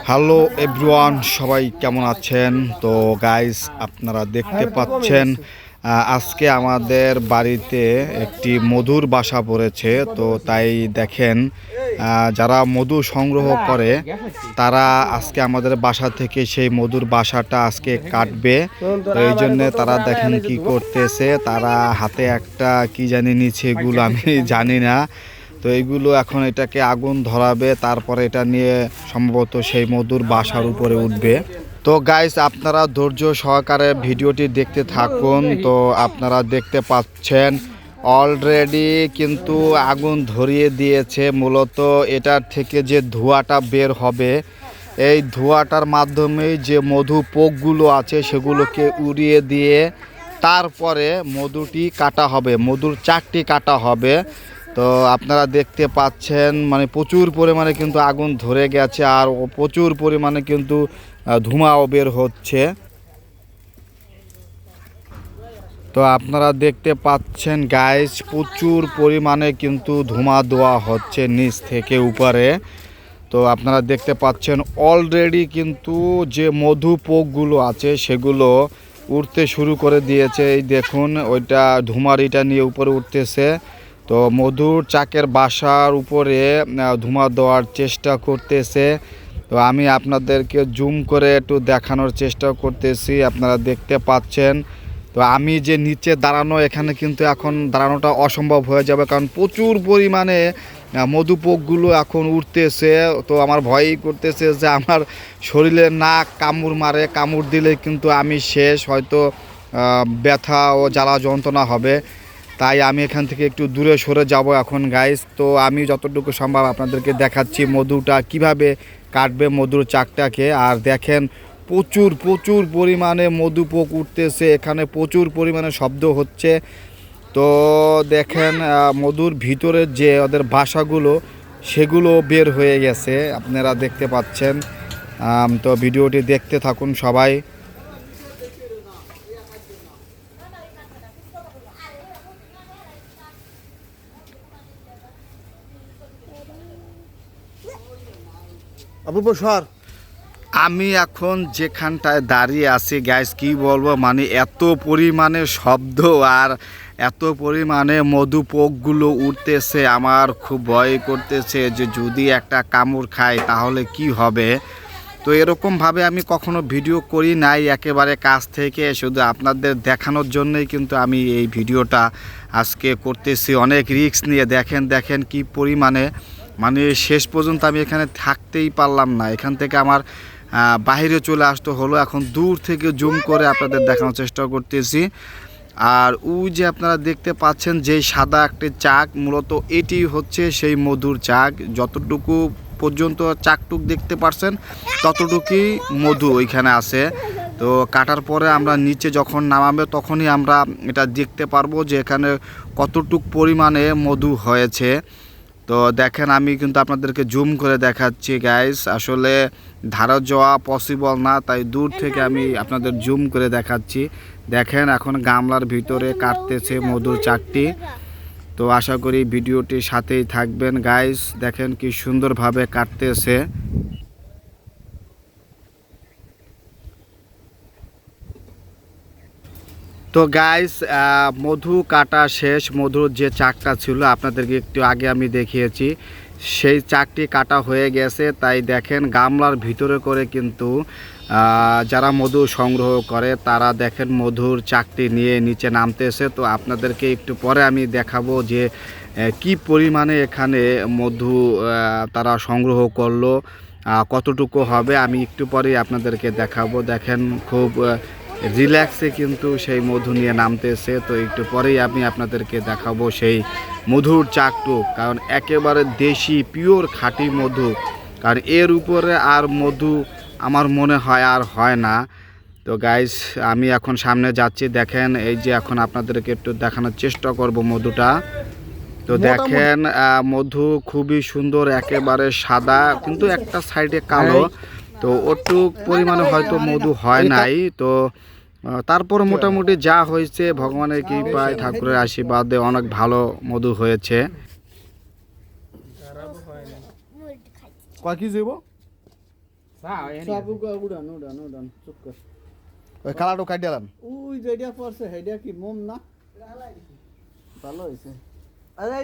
Hello everyone, সবাই কেমন আছেন? তো গাইস, আপনারা দেখতে পাচ্ছেন আজকে আমাদের বাড়িতে একটি মধুর বাসা পড়েছে। তো তাই দেখেন, যারা মধু সংগ্রহ করে তারা আজকে আমাদের বাসা থেকে সেই মধুর বাসাটা আজকে কাটবে। তো এই জন্যে তারা দেখেন কি করতেছে, তারা হাতে একটা কি জানি নিচ্ছে, এগুলো আমি জানি না। তো এইগুলো এখন এটাকে আগুন ধরাবে, তারপরে এটা নিয়ে সম্ভবত সেই মধুর বাসার উপরে উঠবে। তো গাইস, আপনারা ধৈর্য সহকারে ভিডিওটি দেখতে থাকুন। তো আপনারা দেখতে পাচ্ছেন অলরেডি কিন্তু আগুন ধরিয়ে দিয়েছে। মূলত এটার থেকে যে ধোঁয়াটা বের হবে, এই ধোঁয়াটার মাধ্যমেই যে মধু পোকগুলো আছে সেগুলোকে উড়িয়ে দিয়ে তারপরে মধুটি কাটা হবে, মধুর চাকটি কাটা হবে। তো আপনারা দেখতে পাচ্ছেন মানে প্রচুর পরিমাণে কিন্তু আগুন ধরে গেছে, আর প্রচুর পরিমাণে কিন্তু ধোঁয়াও বের হচ্ছে। তো আপনারা দেখতে পাচ্ছেন গাইস, প্রচুর পরিমাণে কিন্তু ধোঁয়া দেওয়া হচ্ছে নিচ থেকে উপরে। তো আপনারা দেখতে পাচ্ছেন অলরেডি কিন্তু যে মধু পোকগুলো আছে সেগুলো উঠতে শুরু করে দিয়েছে। এই দেখুন, ওইটা ধুমারিটা নিয়ে উপরে উঠতেছে। তো মধুর চাকের বাসার উপরে ধোঁয়া দেওয়ার চেষ্টা করতেছে। তো আমি আপনাদেরকে জুম করে একটু দেখানোর চেষ্টা করতেছি, আপনারা দেখতে পাচ্ছেন। তো আমি যে নিচে দাঁড়ানো, এখানে কিন্তু এখন দাঁড়ানোটা অসম্ভব হয়ে যাবে, কারণ প্রচুর পরিমাণে মধুপোকগুলো এখন উঠতেছে। তো আমার ভয়ই করতেছে যে আমার শরীরে না কামড় মারে, কামড় দিলে কিন্তু আমি শেষ, হয়তো ব্যথা ও জ্বালা যন্ত্রণা হবে। তাই আমি এখান থেকে একটু দূরে সরে যাব এখন গাইস। তো আমি যতটুকু সম্ভব আপনাদেরকে দেখাচ্ছি মধুটা কিভাবে কাটবে, মধুর চাকটাকে। আর দেখেন প্রচুর প্রচুর পরিমাণে মধু পোক উঠতেছে, এখানে প্রচুর পরিমাণে শব্দ হচ্ছে। তো দেখেন মধুর ভিতরের যে ওদের বাসাগুলো সেগুলো বের হয়ে গেছে, আপনারা দেখতে পাচ্ছেন। তো ভিডিওটি দেখতে থাকুন সবাই। আমি এখন যেখানটায় দাঁড়িয়ে আছি গাইস, কি বলবো, মানে এত পরিমাণে শব্দ আর এত পরিমাণে মধু পোকগুলো উঠতেছে, আমার খুব ভয় করতেছে যে যদি একটা কামড় খায় তাহলে কি হবে। তো এরকমভাবে আমি কখনো ভিডিও করি নাই, একেবারে কাছ থেকে শুধু আপনাদের দেখানোর জন্যই কিন্তু আমি এই ভিডিওটা আজকে করতেছি, অনেক রিস্ক নিয়ে। দেখেন দেখেন কি পরিমাণে, মানে শেষ পর্যন্ত আমি এখানে থাকতেই পারলাম না, এখান থেকে আমার বাইরে চলে আসতে হলো। এখন দূর থেকে জুম করে আপনাদের দেখানোর চেষ্টা করতেছি। আর ওই যে আপনারা দেখতে পাচ্ছেন যে সাদা একটি চাক, মূলত এটি হচ্ছে সেই মধুর চাক। যতটুকু পর্যন্ত চাকটুক দেখতে পাচ্ছেন ততটুকুই মধু ওইখানে আছে। তো কাটার পরে আমরা নিচে যখন নামাবে তখনই আমরা এটা দেখতে পারবো যে এখানে কতটুক পরিমাণে মধু হয়েছে। তো দেখেন, আমি কিন্তু আপনাদেরকে জুম করে দেখাচ্ছি গাইস, আসলে ধারা যাওয়া পসিবল না, তাই দূর থেকে আমি আপনাদের জুম করে দেখাচ্ছি। দেখেন এখন গামলার ভিতরে কাটতেছে মধুর চাকটি। তো আশা করি ভিডিওটির সাথেই থাকবেন গাইস, দেখেন কি সুন্দরভাবে কাটতেছে। তো গাইস, মধু কাটা শেষ, মধুর যে চাকটা ছিল আপনাদেরকে একটু আগে আমি দেখিয়েছি, সেই চাকটি কাটা হয়ে গেছে। তাই দেখেন গামলার ভিতরে করে কিন্তু যারা মধু সংগ্রহ করে তারা দেখেন মধুর চাকটি নিয়ে নিচে নামতেছে। তো আপনাদেরকে একটু পরে আমি দেখাবো যে কি পরিমাণে এখানে মধু তারা সংগ্রহ করলো, কতটুকু হবে, আমি একটু পরেই আপনাদেরকে দেখাবো। দেখেন খুব রিল্যাক্সে কিন্তু সেই মধু নিয়ে নামতেছে। তো একটু পরেই আমি আপনাদেরকে দেখাবো সেই মধুর চাকটুক, কারণ একেবারে দেশি পিওর খাঁটি মধু, কারণ এর উপরে আর মধু আমার মনে হয় আর হয় না। তো গাইস, আমি এখন সামনে যাচ্ছি, দেখেন এই যে এখন আপনাদেরকে একটু দেখানোর চেষ্টা করব মধুটা। তো দেখেন মধু খুবই সুন্দর, একেবারে সাদা, কিন্তু একটা সাইডে কালো। তো ওটুক পরিমাণে হয়তো মধু হয় নাই, তো তারপর মোটামুটি যা হয়েছে ভগবানের কৃপায় ঠাকুরের আশীর্বাদে অনেক ভালো মধু হয়েছে। কয় কি যাব সব উড়ান উড়ান উড়ান চুপ কর ওই কালারটা কাট দিলাম ওই যেটা পড়ছে হেডা কি মোম না ভালো হয়েছে আরে